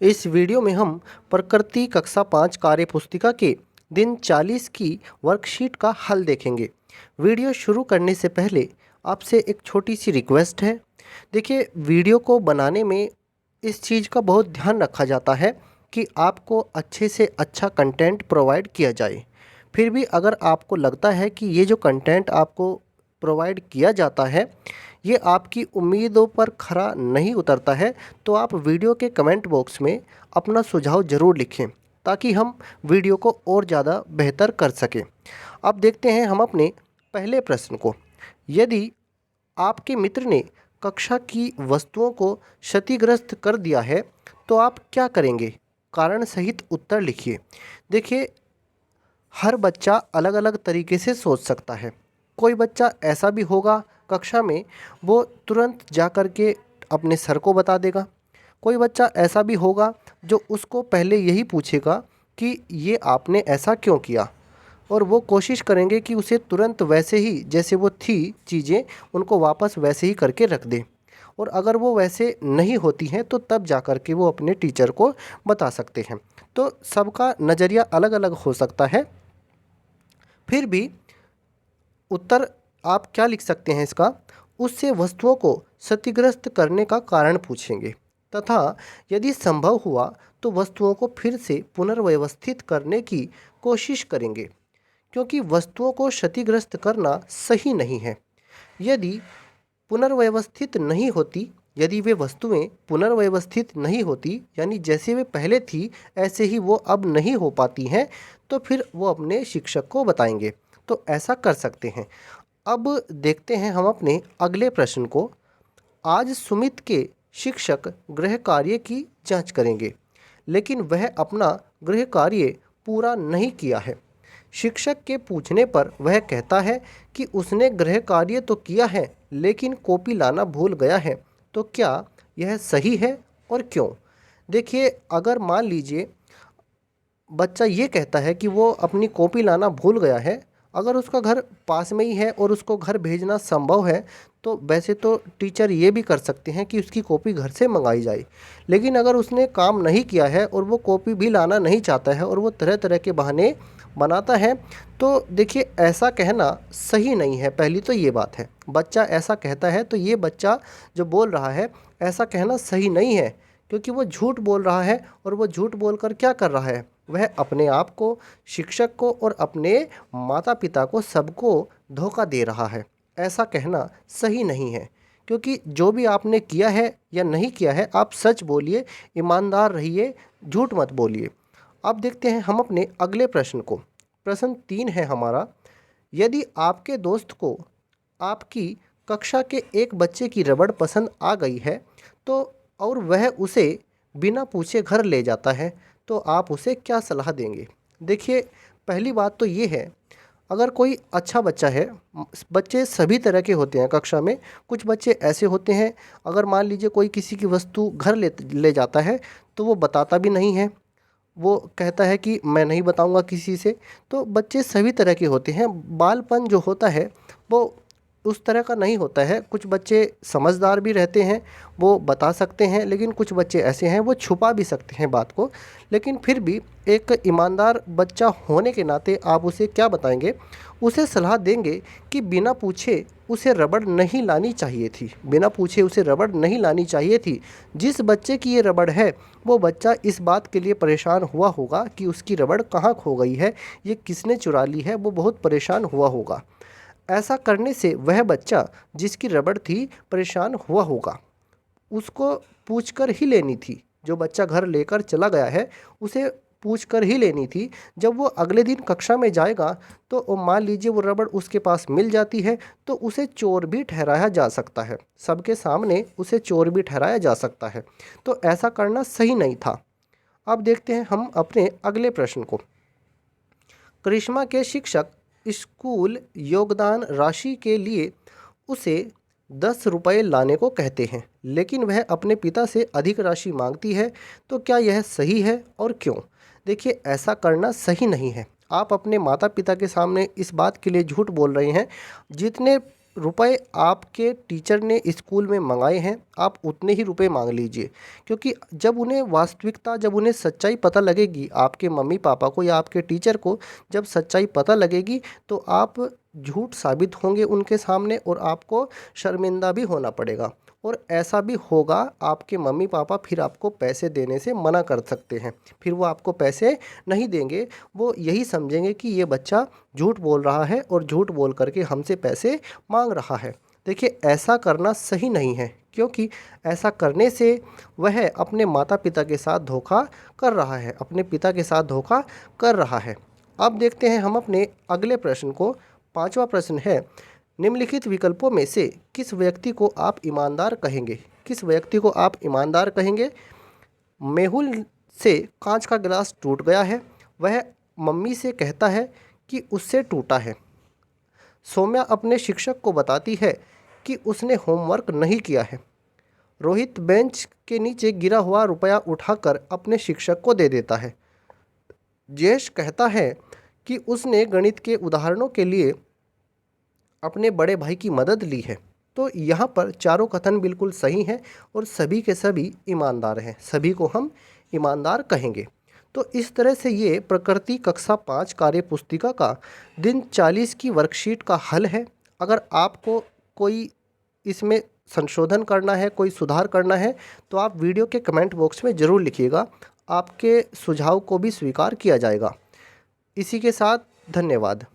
इस वीडियो में हम प्रकृति कक्षा 5 कार्य पुस्तिका के दिन 40 की वर्कशीट का हल देखेंगे। वीडियो शुरू करने से पहले आपसे एक छोटी सी रिक्वेस्ट है। देखिए, वीडियो को बनाने में इस चीज़ का बहुत ध्यान रखा जाता है कि आपको अच्छे से अच्छा कंटेंट प्रोवाइड किया जाए। फिर भी अगर आपको लगता है कि ये जो कंटेंट आपको प्रोवाइड किया जाता है ये आपकी उम्मीदों पर खरा नहीं उतरता है, तो आप वीडियो के कमेंट बॉक्स में अपना सुझाव ज़रूर लिखें ताकि हम वीडियो को और ज़्यादा बेहतर कर सकें। अब देखते हैं हम अपने पहले प्रश्न को। यदि आपके मित्र ने कक्षा की वस्तुओं को क्षतिग्रस्त कर दिया है तो आप क्या करेंगे? कारण सहित उत्तर लिखिए। देखिए, हर बच्चा अलग अलग तरीके से सोच सकता है। कोई बच्चा ऐसा भी होगा कक्षा में, वो तुरंत जा कर के अपने सर को बता देगा। कोई बच्चा ऐसा भी होगा जो उसको पहले यही पूछेगा कि ये आपने ऐसा क्यों किया, और वो कोशिश करेंगे कि उसे तुरंत वैसे ही जैसे वो थी चीज़ें उनको वापस वैसे ही करके रख दे। और अगर वो वैसे नहीं होती हैं तो तब जा कर के वो अपने टीचर को बता सकते हैं। तो सबका नज़रिया अलग अलग हो सकता है। फिर भी उत्तर आप क्या लिख सकते हैं इसका? उससे वस्तुओं को क्षतिग्रस्त करने का कारण पूछेंगे तथा यदि संभव हुआ तो वस्तुओं को फिर से पुनर्व्यवस्थित करने की कोशिश करेंगे, क्योंकि वस्तुओं को क्षतिग्रस्त करना सही नहीं है। यदि पुनर्व्यवस्थित नहीं होती यदि वे वस्तुएं पुनर्व्यवस्थित नहीं होती, यानी जैसे वे पहले थी ऐसे ही वो अब नहीं हो पाती हैं, तो फिर वो अपने शिक्षक को बताएंगे। तो ऐसा कर सकते हैं। अब देखते हैं हम अपने अगले प्रश्न को। आज सुमित के शिक्षक गृह कार्य की जांच करेंगे, लेकिन वह अपना गृह कार्य पूरा नहीं किया है। शिक्षक के पूछने पर वह कहता है कि उसने गृह कार्य तो किया है लेकिन कॉपी लाना भूल गया है। तो क्या यह सही है और क्यों? देखिए, अगर मान लीजिए बच्चा ये कहता है कि वो अपनी कॉपी लाना भूल गया है, अगर उसका घर पास में ही है और उसको घर भेजना संभव है तो वैसे तो टीचर ये भी कर सकते हैं कि उसकी कॉपी घर से मंगाई जाए। लेकिन अगर उसने काम नहीं किया है और वो कॉपी भी लाना नहीं चाहता है और वो तरह तरह के बहाने बनाता है, तो देखिए ऐसा कहना सही नहीं है। पहली तो ये बात है, बच्चा ऐसा कहता है तो ये बच्चा जो बोल रहा है ऐसा कहना सही नहीं है, क्योंकि वो झूठ बोल रहा है। और वो झूठ बोलकर क्या कर रहा है? वह अपने आप को, शिक्षक को और अपने माता पिता को, सबको धोखा दे रहा है। ऐसा कहना सही नहीं है, क्योंकि जो भी आपने किया है या नहीं किया है आप सच बोलिए, ईमानदार रहिए, झूठ मत बोलिए। अब देखते हैं हम अपने अगले प्रश्न को। प्रश्न 3 है हमारा। यदि आपके दोस्त को आपकी कक्षा के एक बच्चे की रबड़ पसंद आ गई है तो और वह उसे बिना पूछे घर ले जाता है, तो आप उसे क्या सलाह देंगे? देखिए, पहली बात तो ये है, अगर कोई अच्छा बच्चा है, बच्चे सभी तरह के होते हैं कक्षा में। कुछ बच्चे ऐसे होते हैं, अगर मान लीजिए कोई किसी की वस्तु घर ले ले जाता है तो वो बताता भी नहीं है, वो कहता है कि मैं नहीं बताऊंगा किसी से। तो बच्चे सभी तरह के होते हैं। बालपन जो होता है वो उस तरह का नहीं होता है। कुछ बच्चे समझदार भी रहते हैं, वो बता सकते हैं, लेकिन कुछ बच्चे ऐसे हैं वो छुपा भी सकते हैं बात को। लेकिन फिर भी एक ईमानदार बच्चा होने के नाते आप उसे क्या बताएंगे? उसे सलाह देंगे कि बिना पूछे उसे रबड़ नहीं लानी चाहिए थी, बिना पूछे उसे रबड़ नहीं लानी चाहिए थी। जिस बच्चे की ये रबड़ है वो बच्चा इस बात के लिए परेशान हुआ होगा कि उसकी रबड़ कहाँ खो गई है, ये किसने चुरा ली है, वो बहुत परेशान हुआ होगा। ऐसा करने से वह बच्चा जिसकी रबड़ थी परेशान हुआ होगा, उसको पूछकर ही लेनी थी। जो बच्चा घर लेकर चला गया है उसे पूछकर ही लेनी थी। जब वो अगले दिन कक्षा में जाएगा तो मान लीजिए वो रबड़ उसके पास मिल जाती है तो उसे चोर भी ठहराया जा सकता है, सबके सामने उसे चोर भी ठहराया जा सकता है। तो ऐसा करना सही नहीं था। अब देखते हैं हम अपने अगले प्रश्न को। करिश्मा के शिक्षक स्कूल योगदान राशि के लिए उसे 10 रुपये लाने को कहते हैं, लेकिन वह अपने पिता से अधिक राशि मांगती है। तो क्या यह सही है और क्यों? देखिए, ऐसा करना सही नहीं है। आप अपने माता पिता के सामने इस बात के लिए झूठ बोल रहे हैं। जितने रुपए आपके टीचर ने स्कूल में मंगाए हैं, आप उतने ही रुपए मांग लीजिए, क्योंकि जब उन्हें वास्तविकता, जब उन्हें सच्चाई पता लगेगी, आपके मम्मी पापा को या आपके टीचर को जब सच्चाई पता लगेगी, तो आप झूठ साबित होंगे उनके सामने और आपको शर्मिंदा भी होना पड़ेगा। और ऐसा भी होगा, आपके मम्मी पापा फिर आपको पैसे देने से मना कर सकते हैं, फिर वो आपको पैसे नहीं देंगे। वो यही समझेंगे कि ये बच्चा झूठ बोल रहा है और झूठ बोल करके हमसे पैसे मांग रहा है। देखिए, ऐसा करना सही नहीं है, क्योंकि ऐसा करने से वह अपने माता पिता के साथ धोखा कर रहा है, अपने पिता के साथ धोखा कर रहा है। अब देखते हैं हम अपने अगले प्रश्न को। पांचवा प्रश्न है, निम्नलिखित विकल्पों में से किस व्यक्ति को आप ईमानदार कहेंगे? किस व्यक्ति को आप ईमानदार कहेंगे? मेहुल से कांच का गिलास टूट गया है, वह मम्मी से कहता है कि उससे टूटा है। सौम्या अपने शिक्षक को बताती है कि उसने होमवर्क नहीं किया है। रोहित बेंच के नीचे गिरा हुआ रुपया उठाकर अपने शिक्षक को दे देता है। जयेश कहता है कि उसने गणित के उदाहरणों के लिए अपने बड़े भाई की मदद ली है। तो यहाँ पर चारों कथन बिल्कुल सही हैं और सभी के सभी ईमानदार हैं, सभी को हम ईमानदार कहेंगे। तो इस तरह से ये प्रकृति कक्षा 5 कार्य पुस्तिका का दिन 40 की वर्कशीट का हल है। अगर आपको कोई इसमें संशोधन करना है, कोई सुधार करना है, तो आप वीडियो के कमेंट बॉक्स में ज़रूर लिखिएगा, आपके सुझाव को भी स्वीकार किया जाएगा। इसी के साथ धन्यवाद।